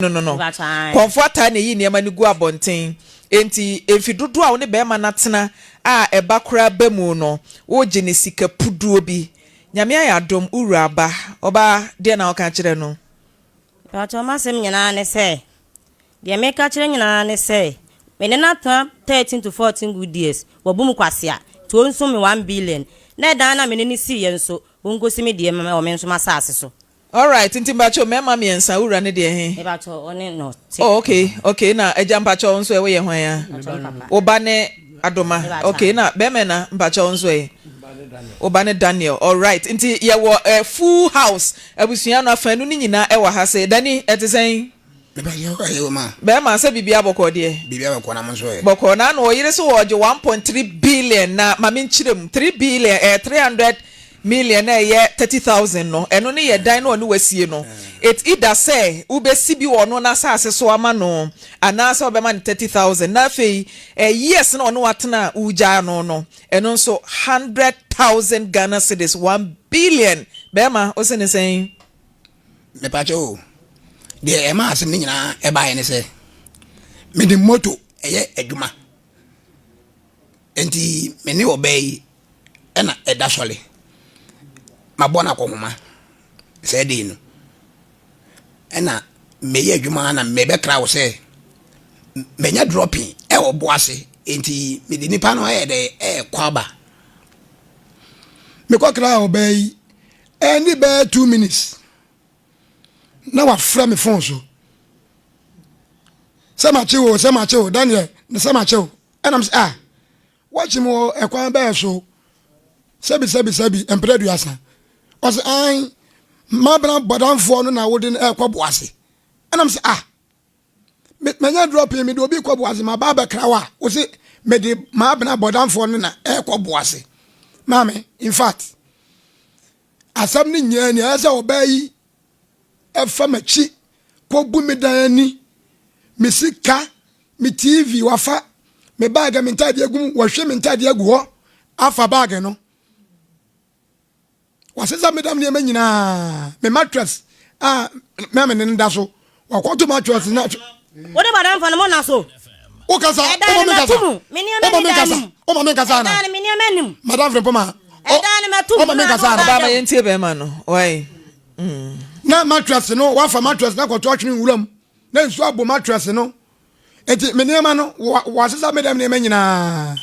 no. Comfort time ye niema ni gu abonten. Enti enfidodo a wo ne be ma natena a eba kora ba mu no wo gye ne sika puduo bi. Nyame ayadom uraba oba de na oka kire no. Pacho masem nyina ne se. De me ka kire nyina ne se. Me ne na 13 to 14 good years. Wo bum kwase a. To nso me 1 billion. Na dan na me ne si ye nso. Wo ngosi me de me o me nso masase so. All right, inti mbacho mema miensa ura ne de he. Ebacho one no. Oh, okay, na eja mbacho nso ewe ye hwan ya. Oba ne adoma. Okay, na beme na mbacho nso e. Oba ne Daniel. All right, inti ye wo full house. Abusua no afanu ni nyina e wa ha se. Dani etisen. Bema se bibia boko de. Bibia boko na manso e. Boko na no yire so wo 1.3 billion na mame nchirem 3 billion 300 million ye 30,000 no eno ne ye dan no onu wasie no it either say ubesi bi wono na sase so ama no anasa obema 30,000 na fei yes no onu watena uja no eno nso 100,000 Ghana cedis 1 billion bema o se ne sen me pacho de e ma asem ni nyina e ba ye ne se me de moto eye adwuma enti me ne obey e na e da sole mabona ko homa se de no ena meye adwuma na mebe kra wo se menya dropping e wo boase enti me de nipa no e de kwaba me ko kra obey any be 2 minutes na wa fra me phone so sama chewo Daniel na sama chewo enam say watch mo e kwa be so sebi empredu asa ose ai mabra bodanfo no na wodin ekwoboase enam say menya drop me do obi kwoboase ma baba krawa wo say me de mabra bodanfo no na ekwoboase mame in fact asam ni nyani asa obayi efa machi kwobu me dan ni me sika me TV wafa me bag me ntade agum wo hwe me ntade agu ho afa bag no wasesa medam ne manyina me mattress me me nda so wakoto mattress na wo de badam fa no na so o kasa o me kasa na Madame Frimpomaa o me kasa na baba yentie be ma no why na mattress no wafa mattress na kwato atwene wuram na nsu abo mattress no enti me ne ma no wasesa medam ne manyina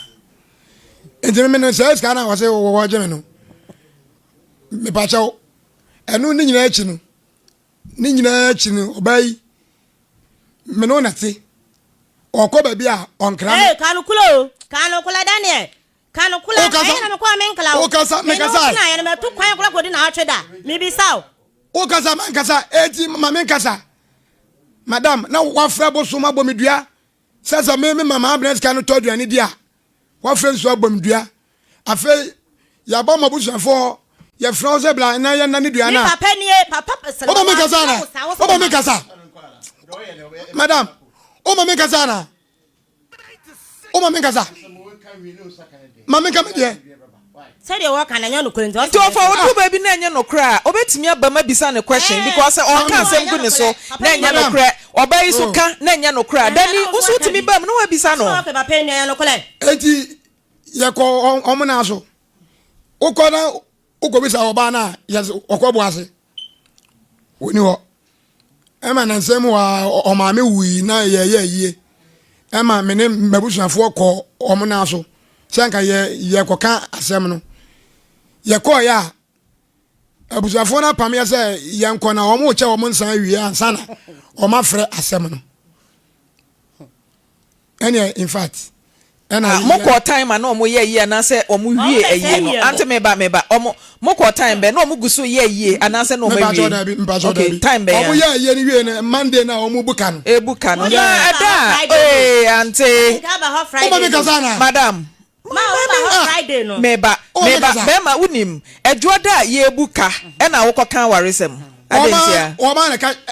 enti me no say ska na wase wo je me no me pacho enu ni nyina achi no obai me no nati okoba bia onkra kanu kula Daniel kanu kula na me kwa menkla o kasa me kasa na ya me tu kwan kula kodi na atweda me bi saw o kasa man kasa eti mama kasa madam na wafra boso ma bomedua sasa me mama abnes kanu toduani dia wafra nso abomedua afa ya ba mabusuafo ya France bla na ya nani duana ni papa nie papa pesa o me kasa madam o me kasa na o me kasa mama ka me de say dey work na nya no kwento to for odu ba bi na nya no kra obetimi abama bisa ne question because on kan sem gu ne so na nya no kra obai so ka na nya no kra dani usu timi bam no wa bisa no papa ni nya no kra enti ye ko omna so ukona ukobisa oba na yes okoboase woni ho ema na nsem wa omame wi na ye ema me ne mabusuafo ko omna so senka ye koka asem no ye ko ya abusuafo na pam ya se ye nko na omo che omo nsan wi ansa na oma frɛ asem no any in fact ena moko time na omo ye na se omo wie eye no ante meba omo moko time be na omo guso ye anase na omo wie okay time be omo ye ni wie na Monday na omo buka no buka no ada ante omo me kasa na madam Friday no meba bema unim ejoda ye buka e na woko kan waresem adentia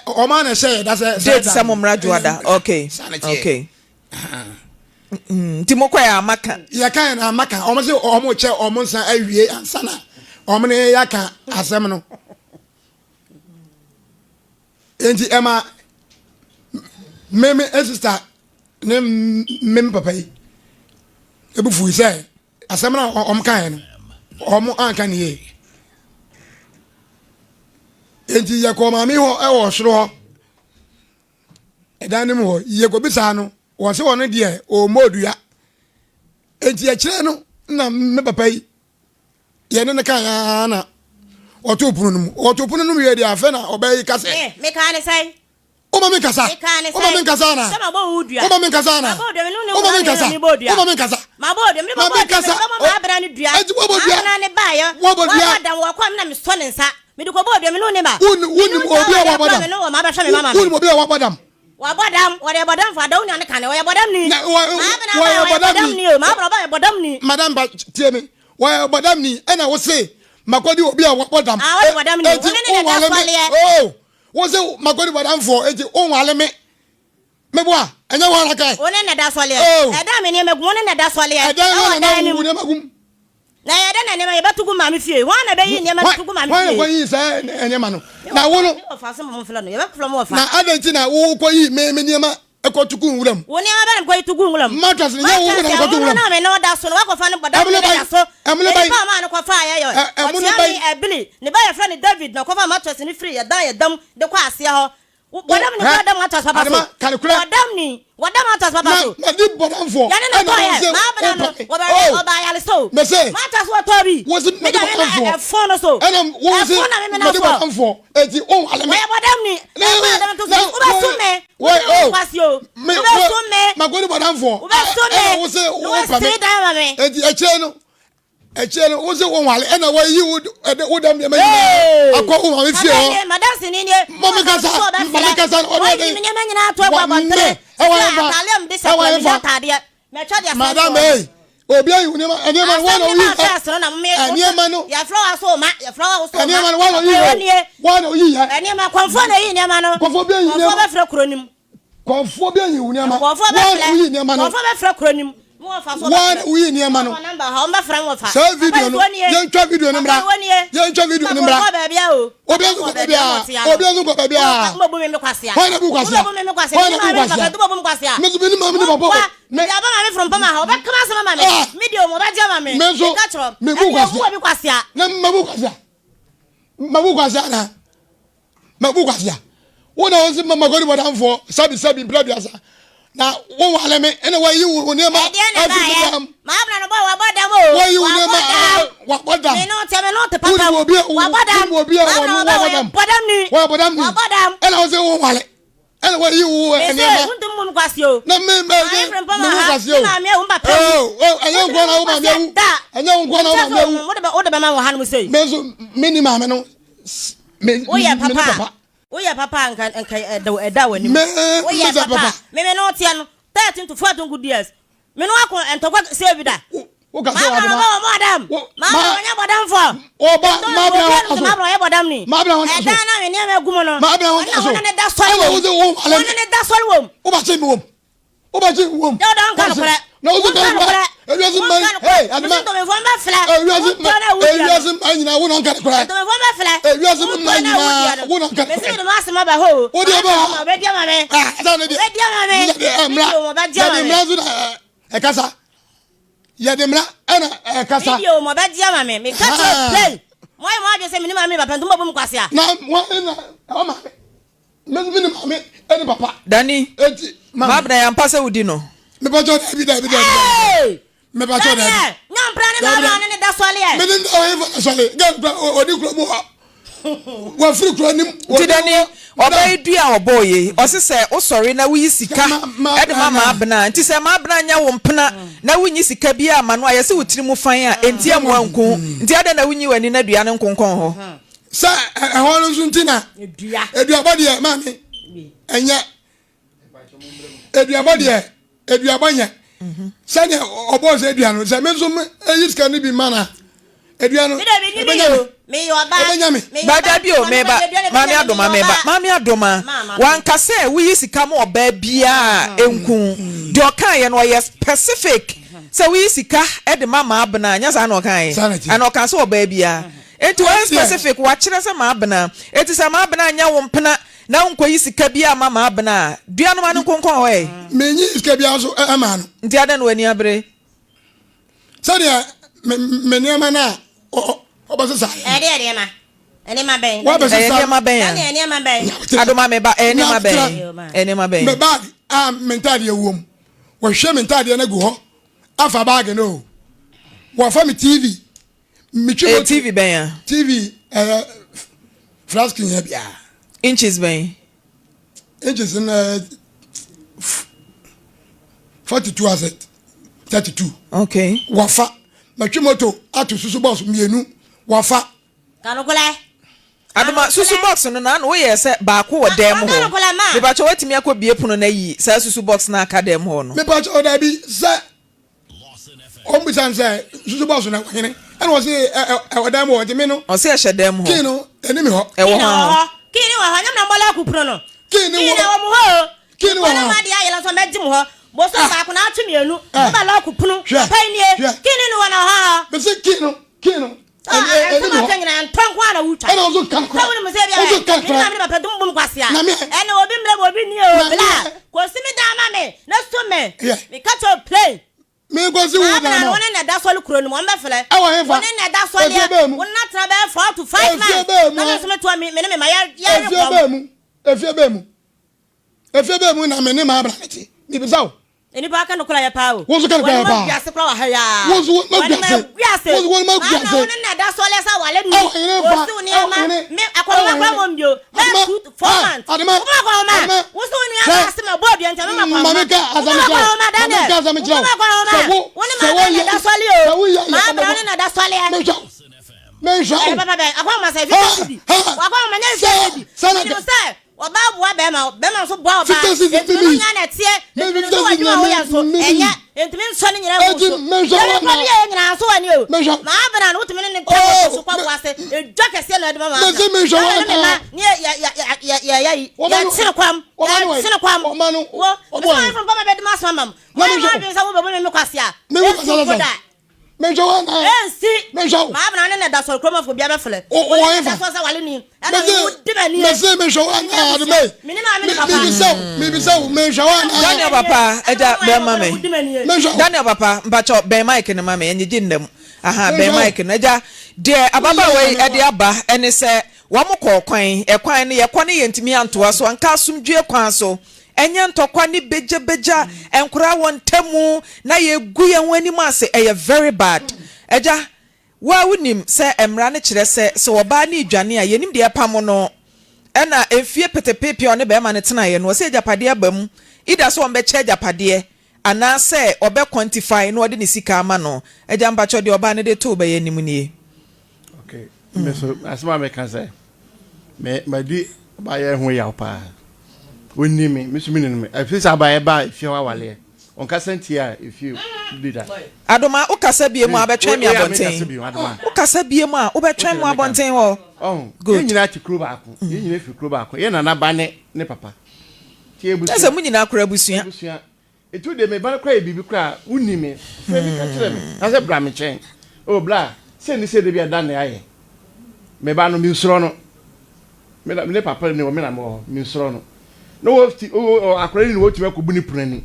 o na say that's date samomra joada okay Timoko ya maka ya kan na maka o mo se o mo che o mo nsan awie ansana o mo ne ya ka asem no enti ema meme sister ne mem papa yi ebufu say asem na kan no omo anka ne ye enti ye ko mami ho e wo soro ho edan nim ho ye ko bisa no wo se wono de o modua enti ye kire no na me papa yi ye ne kan ya na otopunu num ye de afa na obey kase me kan say o ma me kasa na sama bo udua o ma me kasa na ma bo de no o ma me kasa o ma me kasa ma bo de me bo kasa ma abra ne dua abra ne ba yo wa dam wo kwam na me so ne nsa me de ko bo de me no ne ba woni obi a wa bodam me no ma ba hwe me mama woni obi a wa bodam wa de bodam fa dawo ne kan wa bodam ni wa bodam ni ma abra ba bodam ni madam ba tie me wa bodam ni ena wo se makodi obi a wa bodam wa bodam ni woni ne da swale oh wo se makodi bodam fo enti o wale me meboa enya wa la kai woni ne da swale e da me ne megum woni ne da swale e da ne magum na ya da na ne me betugu ma me fie wa na be yi ne me tugu ma me fie wa yi sa enye ma no na wo no ofa so mo fla no ye be fla mo ofa na adenti na wo ko yi me niema ekotuku nwuram woni ma be ko tugu nwuram matras ne wo na ko tugu nwuram na me no da so no wa ko fa ne boda ne da so bay pa ma no ko fa ya yo o ti ami ebili ne ba ya fla ne David na ko fa matras ne free ya dan ya dam de ko ase ho bodam ni bodam matras papa so bodam matras papa so na di bodam fo ya ne no ko ye ma ba no o ba ya le so matras wo tobi wo se me bodam fo e fo no so ena wo se me bodam fo eti o ale me bodam ni bodam to so ba so me kwasio me so me magoni bodam fo wo se wo pa me eti echeno wo se wo wale ena wa yi wo dam me akọ wo ma fi o madam sini ni mama kasa o de ni me nyina to gba bontre atalem de se ko tade me twa de madam obi ayi ni ma eni ma wo no yi eni ma no ya flower so ma eni ma no wo no yi ya eni ma konfo na yi ni ma no konfo bi yi ni konfo be fra kronim konfo bi yi ni ma konfo be fra kronim one we ni ma no say video no yen twa video no mra obi azu ko bia mo bu me kwasia why na bu kwasia me zu ni ma me babo me ya ba Maame Frimpomaa ha oba kama se mama me video mo ba je mama me ka tro me bu kwasia na me bu kwasia na me bu kwasia wona won se mama gori bodam fo sabi bla bia sa na wo wale me ene wa yi wo ne ma afidam ma abna no wa bodam o wa yi wo ne ma wa bodam me no te papa wa bodam wa bodam ni ene wo se wo wale ene wa yi wo ene ma ndum mo kwasio na me kwasio na me wo papa enye ngwa na wo ma me wu enye ngwa na wo ma me wu wo de ba ma wo hanu sei me so me ni ma me no me o ya papa oya papa nka da wani oya papa me no tia no 13 to 14 good years me no akọ entokwa save da o ka se adama madam ma nya bodam fo o ba ma bra ma bra ya bodam ni ma bra won e da na me ne me gumo no ma bra won so ne da sori wo ne da sori wo o ba che mi wo o ba che wo yo don kan kore na o so kan kore e yo so man hey adama to me fo ma fla e yo so anyina wo non kan kore to me fo ma fla e yo so man anyina wo non kan me se do ma se ma ba ho o de ba be dia ma me asa ne de be dia ma me mo ba dia ma me e kasa ya de mra ana kasa video mo ba dia ma me ka to play mo ajo se me ni ma me papa ntumba bom kwase a na mo na o ma me ni ma me eni papa Dani ma bra ya mpase wudi no me ba jo da bi me ba jo da nyam pra ne ba bra ne da sole e me ni o e sole ga odi kro mo wa free kro nim ti Dani obai dua oboye o se se o sori na wi sika e de mama abna nti se ma abna nya wo mpena na wunyi sika bia ama no aye se wotiri mu fan a enti amwa nku nti ade na wunyi wani na dua ne nkonkon ho sa e ho no suntina edua bode ma me enya edua bode edua banya sanya obo se edua no se me so eyi sika ni bi mana edua no me yo ba ba da bi o me ba mami adoma wan kase wi sika mo oba bia enku de okan ye no ye specific se wi sika e de mama abna nya sa na okan ye ana okan so oba bia enti wan specific wa kire se ma abna enti se ma abna nya wo mpena na unko yi sika bia mama abna dua no ma no konkon we menyi sika bia so ama no nti ada no ani abre sadia meniama na obasesa ede ma ene ma ben ene ma ben ene ma ben adoma me ba ene ma ben me bag mentade ewom wo hwe mentade na gu ho afa bag no wo fa me TV me twi TV ben TV flask nya bia inches ben inches in 42 as 32 okay wafa matwi moto atu susu boss mienu wafa kanokole adoma susu box no na wo ye se ba ko dem ho me ba cho watimi akobie pono na yi sa susu box na aka dem ho no me ba cho da bi se ombisan se susu box na kwene and was e dem ho de me no o se e hye dem ho kino enimi ho e wo ho kini wa nyam na mbola kupro no kini wo mo ho kini wo na ma dia yela so megim ho bo so ba ko na atwemienu ba la kupro pa nie kini no na ha me se kino enimi ho na ntonkwa na wuta and also kan kwa wo mo se bia ni na me ba pedum bum kwasia ene obi mre obi ni o bla ko simi da ma me na so me me catch up play me go si wo na ma woni na da soli kuro ni mo mbe fele e wo he fa woni na da soli woni na tra be 4 to 5 months na so me to me me ma ya efie be mu na me ne ma abra nti ni bisawo eni ba ka no kula ya pa o wo so kan pa pa ya se kula wa ha ya wo ma gbiase wo ma gbiase woni na da soli sa wale ni o so ni ma me akwa mo mbio na 2 to 4 months wo so ni ya se ma bodu enta me ma mama ka azamika woni ma da soli o ma bra ni na da soli Menja. Papa be akwa ma se fiti akwa ma nya fiti ni se oba bua be ma so bua oba entimi nya na tie entimi so wa juma wo ya so enya entimi so ni nyina wo so ko bi e nyina so ani o ma abana no timi ni ta so kwa bua se edwa kese na de ma me se menja wa ni ya tsine kwam wo from papa be de ma so mam wo ma be sa wo be me kwasia menja wa si ma abana na da so kroma fo bia be fele o da so sa wale ni ana wo de ba ni me se menja wa adu me me ni na me papa me bisa menja wa Daniel papa eja be mama Daniel papa mbacho be mike ne mama enye ndam aha be mike na eja de ababa we e de aba ene se wo mo kokwan ekwan ne ye kwane ye ntimi antoa so anka asumdue kwan so enye ntokwa ni beja enkura won tamu na ye gu ye wani mu ase e very bad eja wa wunim se emra ne kire se oba ne idwane a yenim de pam no ena efie petepepe one be ma ne tena ye no se japade abam ida so on be che japade ana se obe quantify no ode ne sika ama no eja mbacho de oba ne de to be yenim nie okay me so asma me kan say me di ba ye ho ya pa woni me so me no afisa ba ye ba fie wa wale on ka sentia if you do that adoma ukasa bie mu abetwen mi abonten ukasa bie mu a ubetwen mu abonten ho good nyina ti kro ba ko nyina fi kro ba ko ye na na ba ne papa ti ebusu ese mu nyina akora busua etu de me ba kra e bibi kra woni me fe mi ka kire me na se bra me chen o bla se ni se de bia dan na aye me ba no mi nsoro no me papa ne wo me na mo mi nsoro no no wo akora ni wo ti me ko bu ni prani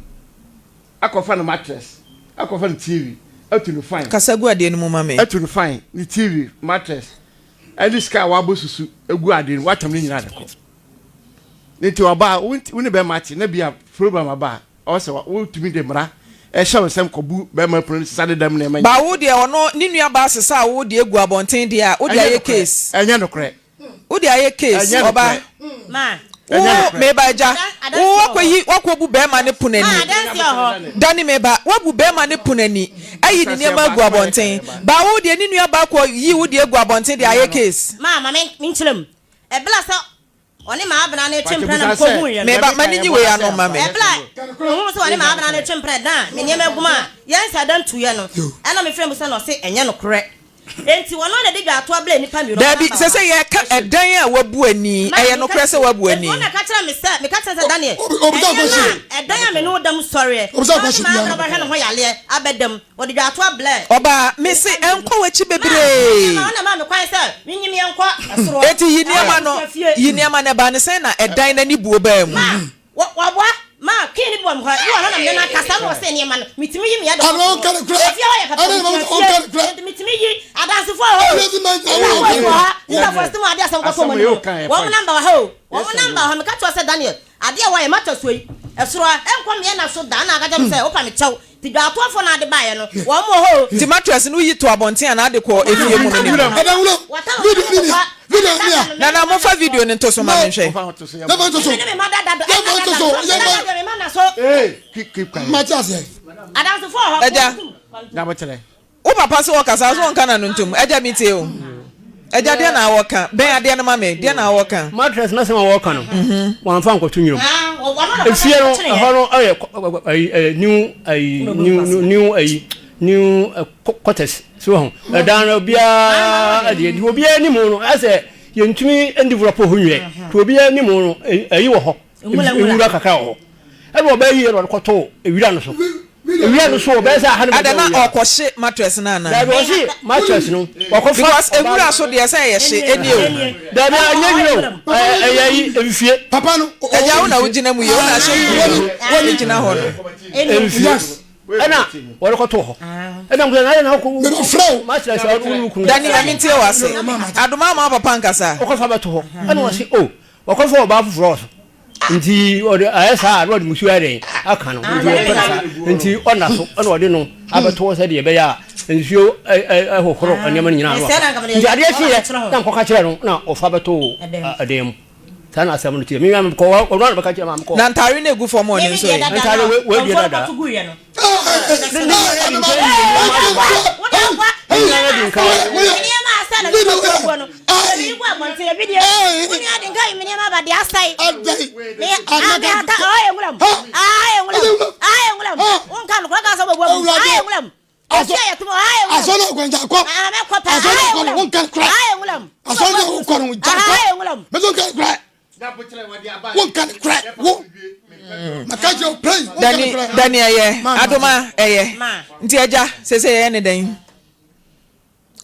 akofa no mattress akofa no TV atu no fine kasagu ade ni mu mama atu no fine ni TV mattress ali ska wa bosusu egu ade ni watam ni nyina de ko nti oba woni be match na bia program aba o se wo tumi de mra e shawo sem ko bu be ma pro sade dam na ma ba wo de ono ni nua ba sesa wo de egu abonten de a wo de aye case enya no kre wo de aye case oba ma meba ja wakwa bu be ma ne punani dani meba wabu be ma ne punani ayi ni niam agu abonten ba wo de ni nua ba kwa yi wo de agu abonten de aye case ma me nchilem e bla so oni ma abna na twempra na ko hu ye meba mani nyi we ya no ma me e bla hu so oni ma abna na twempra da me niam aguma yen sa dan tu ye no e na me frem so no se enye no kore enti wono na de dwa to abla nipa mi ro Dabi sese ye ka edan a wabu ani eye no kra se wabu ani wona ka kira me say me ka tell Daniel Obuza question. edan a me no dam sorry Obuza question ma na ba hwe no ho yale abedam wo de dwa to abla oba me se enko wachi bebre na ma me kwan say winyim ye enko asoro eti yiniama na ba ne sen na edan na ni buo ba mu wabwa ma kini bom ho you na me na kasa no se ne ma no mitimi yi me ya do Alo kan kra. mitimi yi adanse fo ho ina fo still ade asem ko mo ni wo number ho wo number ho me ka to se Daniel ade wa ye mata so yi esoro enko me na so da na aga jam se o pa me chew ti dwa to fo na ade ba ye no wo mo ho ti mattress no yi to abonten na ade ko efie mu no ni Video ni na mo fa video ni to so ma me hwe Never to so. me ma da Keep quiet. Matias. adanse fo ho Eja. Na botele. wo papa se wo kasa so nka na no ntum eja mi tie o eja de na wo ka ben ade na ma me de na wo ka mattress na se ma wo ka no wan fa nkoto nyiro efie no ho no new quarters so ho dan obia ade di obia ni mu no ase yentumi develop ho nwe to obia ni mu no ayi wo ho ewura kakra ho e bo ba yi ro koto ewira no so ewira no so be say ha ade na okohye mattress na na da be osi mattress no okofa because ewura so de say ye hye eni o da be anyanyiro eyi efie Papa no. eja wo na wo gina mu ye wo na hye wo ni gina ho no Yes. ena wore koto ho ena ngwe na ko Me no flow. mattress wa ru ku dani na mintie wase adoma ma papa nkasa okofa beto ho ena wase o okofa oba fufuro nti ode ayesa ro de musu ade aka no nti ona so ena ode no abeto ho se de be ya nsuo ehokoro anema nyina no nti ade hye na nkoka kire no na ofa beto adem sana asem no tie mi am ko ona be ka kire mam ko na ntare na egu fo mo ni so e ntare we die dada Dani eye adoma eye nti eja sese ye ne den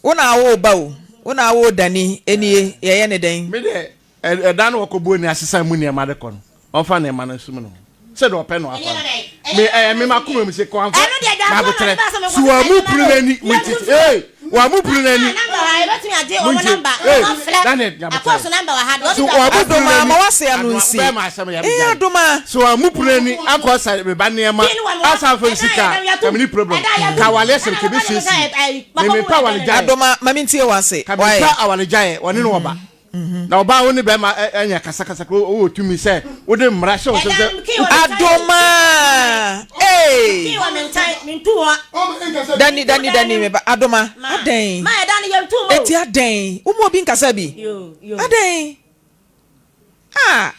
wona wo ba o wona wo dani enie ye ne den Me de dan wo ko bo ni asesa mu ni ma de ko no onfa na ma na sum no se do pe no afa me ma kuma mi se ko anfa na botre so wa mu pru na ni mu titi wa mu pru na ni adoma ma wase anunsi adoma so wa mu pru na ni akọ sa me ba ne ma asa fa sika kamini problem ka wale se ke bi sisi me pa wale jaye adoma mami ntie wase ka bi pa wale jaye woni no ba na oba woni be ma anya kasa ko o tumi se wo de mra hye o se adoma dani me ba adoma aden ma dani ye ntu mo eti aden umo bi nkasa bi aden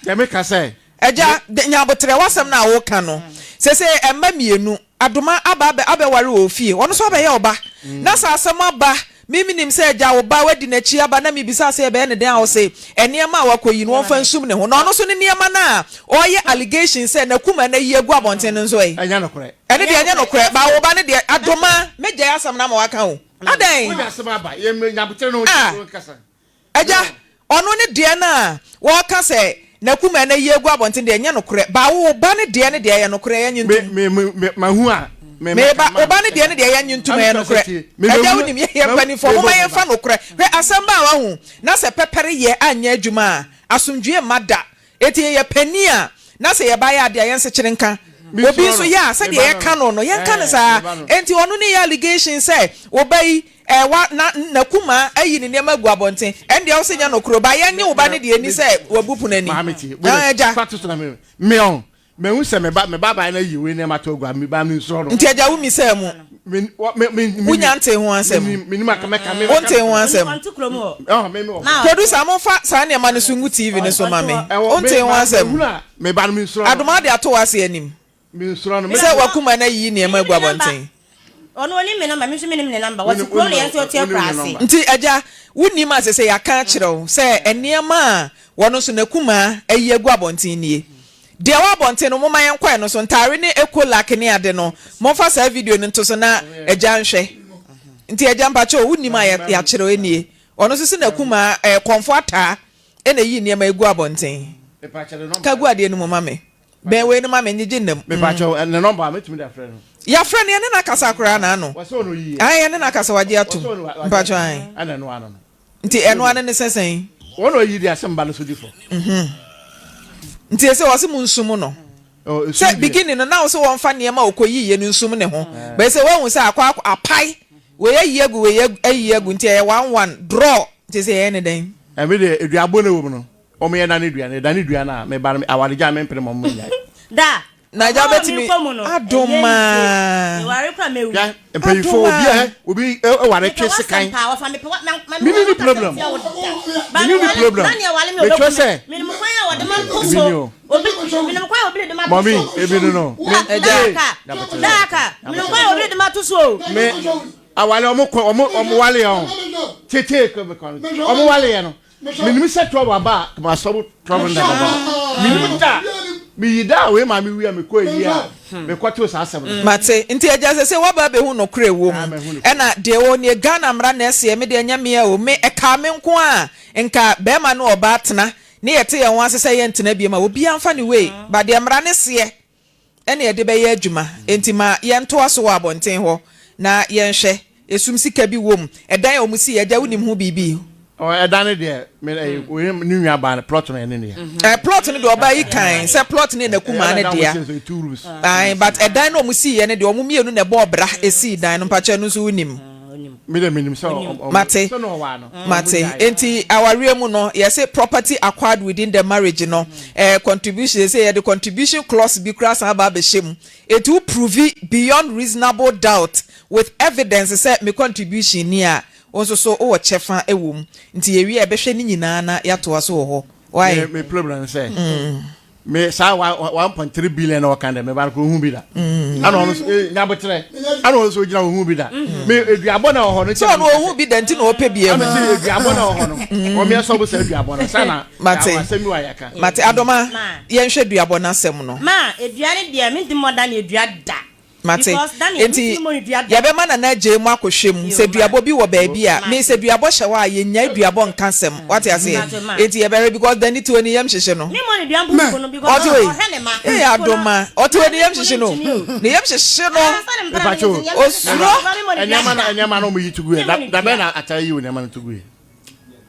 ya me kasa eja nyabotre wasem na wo ka no sese emma mienu adoma aba ware ofie wono so aba ye oba na sa asem aba mimi nim se eja wo ba wadi na chi aba na mi bisa se be ne den a wo se enema wakoyi no wonfa nsum ne ho no so ne niema na oye allegation se na kuma na yi egu abonten nso e anya no kore ene de anya no kore ba wo ba ne de adoma meja asem na ma waka ho aden wo asem aba ye nyabotre no kasa eja ono ne de na wo ka se na kuma na yi egu abonten de anya no kore ba wo ba ne de ne de ya no kore ya nyintu me mahu a me ba oba ne de ne de ya nyintu me no kore eja wonim ye pani fo mo ye fa no kore hwe asem ba wa hu na se pepere ye anya adwuma asomdwe mada eti ye pani a na se ye ba ya de ayense chirenka obi so ya se de ye ka no no ye ka ne sa enti onu ne ya allegation say obai wa na kuma ayi ne nema gu abonten ende o se nya no kuro ba ye nye oba ne de ani say wabupu nani eja fatu na me on me hu se me baba na yi we ne ma to gu me ba mi so no nti eja wu mi say mu unya nte ho ansem me ni maka me onte ho ansem me producer mo fa sa ne ma ne sungu tv ne so ma me onte ho ansem me ba mi so adoma de ato wase anim mi so no me say wakuma na yi ne ma gu abonten ono ni me number me so me ni number what ku no yenso tie krase nti aja wunni ma se ya ka kyerɛw se eniema wono so nakuma ayi agu abonten nie de wa abonten no moma yenkwae no so ntare ne ekolak ne ade no mofa sa video no nto so na aja nhwɛ nti aja mpacho wunni ma ya kyerɛw enie ono so se nakuma konfo ata ena yi niema agu abonten ka gu ade no moma me ben we no ma me nyigi nam me pacho ne number metumi da frɛ no ya frɛ ne ne na kasa kora na no ai ne na kasa waje atum mpacho ai ana no ano nti eno ane ne sesen wono yi di asem ba no so difo nti ese wose mu nsum no se beginning no na wose won fa niema okoyi ye no nsum ne ho ba se won se akwa apai we yi agu we yi agu nti e 1-1 draw nti se ye ne den e me de eduabo na wo mu no o me ye na ne dua na me ba awale ja me mpere mo mo ya da na ja betimi adoma e ware kwa mewu ya mpay fo obi e ware twese kan mi ni problem na ne wale me odo mi mo kwa ya wode man koso obi mi mo kwa ya obi de ma mami ebi no daka mi mo kwa ya obi de ma tuso me awale omo wale ya tete ko be kan omo wale ya no mi ni se trouble aba ma so trouble na aba mi ni ta mi yida we ma mi wi am ko yi a me kwato sa asem mate nti eja se wa ba be hu no kra wo mu e na de wo ne Ghana mra na ese me de nyame a o me e ka me nko a nka be ma no oba atena ne yete ye ho asese ye ntena bi ma obi amfa ne we ba de mra ne se e na ye de be ye adwuma enti ma ye nto aso wa abonten ho na ye nhwe esum sika bi wo mu edan o mu si eja wonim ho bibi o edan de me we ni nwa ba plot no ene ne plot no de oba yi kan se plot ne na kuma ne dia ai but edan no mu si ye ne de o mu mienu ne bo bra esi dan no pacha no so wonim me de minim so mate so no wa no mate enti aware mu no ye say property acquired within the marriage no contribution say the contribution clause be cross aba be shem it will prove beyond reasonable doubt with evidence say me contribution ni a onso so o chefa ewom nti ye wi e behwe ni nyina na yato aso ho why me problem say me sa 1.3 billion o kan de me ba ko hu bi da ana ono nya botre ana ono so gina hu bi da me eduabo na ho no so no hu bi da nti na ope bi e ana se eduabo na ho no o me so bo se eduabo na sana mate asemi wa yaka mate adoma ye nhwe eduabo na asem no ma eduane de me ndi moda na eduada mate enti yabe mana na je mu akohwem se duabo bi wo ba bia me se duabo hyewa ye nya duabo nkansem what you say enti yabe because then it woni yam hyehye no me mo ne duan bu no because o he ne ma adoma oto woni yam hyehye no ne yam hyehye no pacho osuro enyama no mo yitugu da be na atayi wo nyama no tugu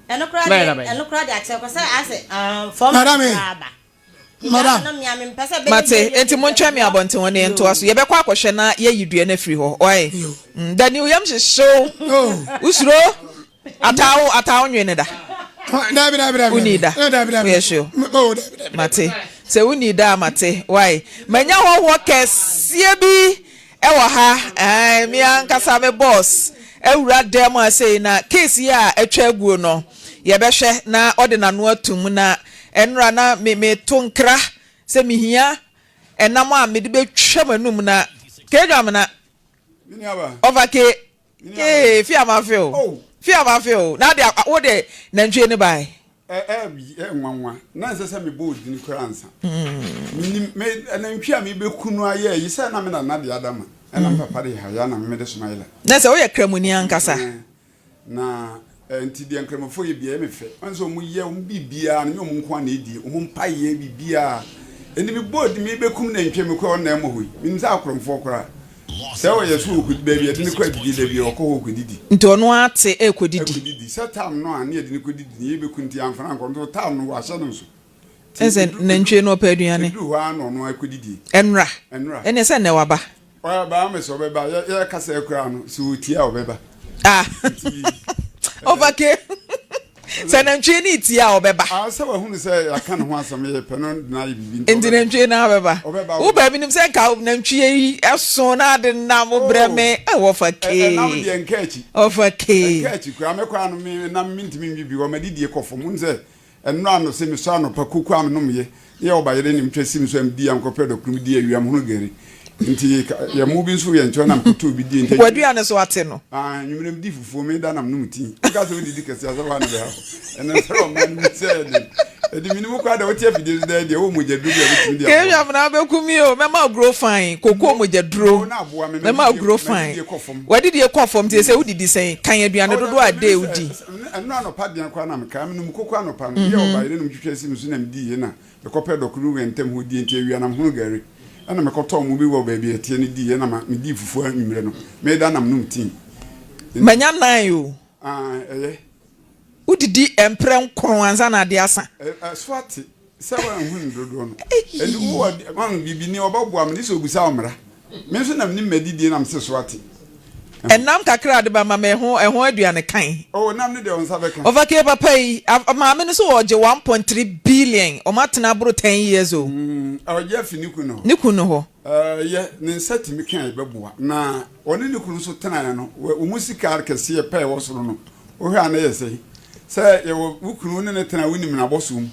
enokra de ache ko say ase form madam mate enti montwa me abonte woni ento aso ye be kwa akohwe na ye yidue na free ho oi dani yam hyehye usuro atawo nwene da dabi unida yesho mate se unida mate why manya ho kesie bi e wo ha mi ankasa me boss ewura dem asei na case ya atwa aguo no ye be hwe na ordinano atum na enra na me tonkra se mihia enam a me de betwa manum na kedwam na overke fiamafeo na de wo de nantwie ne bai nwanwa na nsese me bold ni kransa me nantwie a me bekunu aye yi se na me na de adama na papa de ha ya na me de sumaila na se wo ye kramuni ankasa na enti de nkramofo ye bia me fe onso mu ye um bibia na me nko na edi um paye bibia eni me bold me bekum na ntwe me ko na mo hoyi me nsa akromfo kora se wo ye so okudi baby edi ni kwa bidi de bi okọ okudidi nti ono ate ekudidi se tam no an ye de ni kudidi ni ye bekunti amfana nko tam no wa hye no so ese nantwe no pa aduane du ha no no akudidi enra ene se ne waba o ba me so beba ye kasa ekura no so tia obeba overke se nantwe ni tia obeba se wa hunu se aka no ho asam ye pe no na ye bibi enti nantwe na obeba wo ba bi nim se ka nantwe yi eso na de na mo breme e wo fake na mo de nkachi overke nkachi kura me kwa no me na mintimi bibi wo ma didie kofo mun se enno ano se me so ano pa kuku am no me ye oba ye ni mtwesi mi so am di am ko pedo krum di awiam hono gari nti ya mu bi nso ye ncho na mkoto bi di nti wadua ne so ate no nwunem di fufuo me da nam no muti ka so di kese asa wa na be ha ene so o man mi se edi minimum kwa da wotia fide da de wo moja duro ya bitimi dia ke yam na be kumi o me ma grow fine koko moja duro me ma grow fine wadi die kofom tie se wudidi sen kan aduane dodo ade udi eno anopa dia kwa na me ka me koko anopa no ye o ba ire no twetwe si musu na mdi ye na me kope dokuru we ntem ho di nti awia na hunu gari ana me koto mu bi wo ba bi etie ne di ye na ma me di fufu anwumre no me da nam no mti manya nan o eye udidi empren kron anza na de asa swati sawa hunu dodo no edi wo man bibi ni obabo am ni so busa omra me so nam ni medidi nam se swati enam kakra de ba ma me ho aduane kan nam ni de on sabe kan ovake papa yi maame no so oje 1.3 billion o matena bro 10 years o oje finiku no niku no ho ye ne satimi kan beboa na oni niku no so tena no o musika kese ye pay wo soro no o hwa na ye sei se ye wukunu ne tena wonim na bosum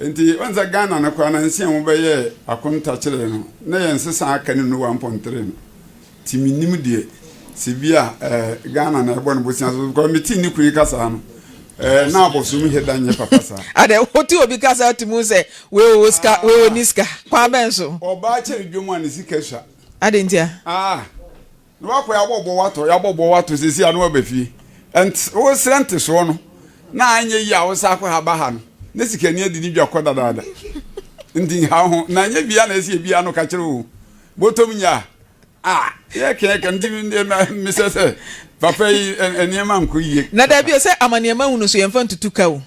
enti onza Ghana na kwa na nsia mo be ye akonta kire no na ye nsesa aka ni no 1.3 no timinim de sibia Ghana na ebo no bosia so ko meti ni kuri kasa no na bosum he danye papa sa ade hoti obi kasa timu se we oska we oniska kwa benso oba chere dwomu an sika sha ade ntia no akwa ya bobo wato sisi anu obefie ent wo srente so no na anye yi a wo sa akwa haba ha no ne sika ni adi ni dwa koda dada ndi ha ho na anye bia na esi bia no ka kire wo botom nya ye ke ndi mi se papa yi eniema nko yiye na da bi se amaniema hunu so yemfa ntutuka o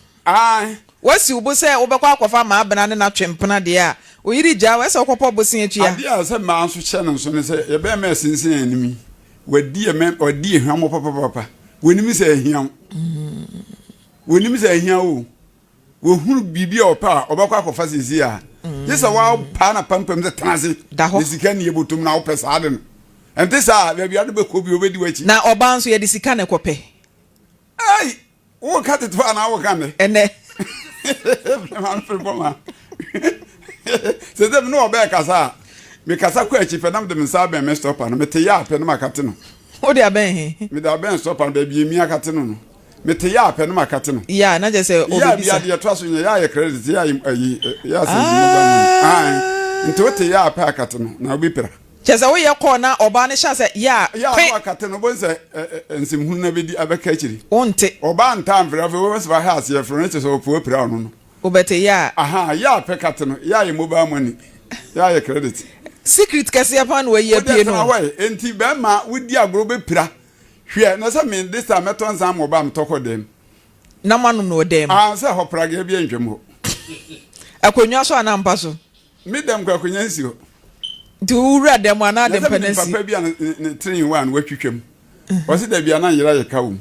wasi ubo se obekwa akwafa ma abena ne na twempena de a oyiri gya wese okopo bosin atua ade a se ma nso che no so ne se ye be ma sinsin animi wadi ehwam papa wonimi se ehiam wonimi se ehia o wo hunu bibia opa obekwa akwafa sisi a yesa wa pa na pampam se tanase ne sika ne yebotum na opesa ade no ente sa bia ade be ko bi obedi wachi na oba nso ye de sika ne kope ai wo kateto na wo kan ene Maame Frimpomaa se dem no oba kasa me kasa kwa chi fe nam de msa ben me stop na me te ya pe no makate no o de aben he me da ben stop na bi emi akate no me te ya pe no makate no ya na je se o bi bisa ya bi to aso ya ye credit ya ya se mo ba nto te ya pe akate no na obi pera cheza wo ye ko na oba ne sha se ya akate no bo se ensim hunu na bedi abeka chiri onte oba ntam fra fe wo se ba ha se ye front so opo pera no obete ya ya pe kate no ya ye mobile money ya ye credit secret kase apan we ye pie no enti be ma wudi agro be pira hwe na se me this time meton zam oba mtoko dem na manu no dem se ho praga bia ntwem ho akonwa so anampa so me dem kwa akonwa nsi ho du ura dem ana dem penansi papa bia ne 3 in 1 watwitwem o se da bia na yira ye ka wo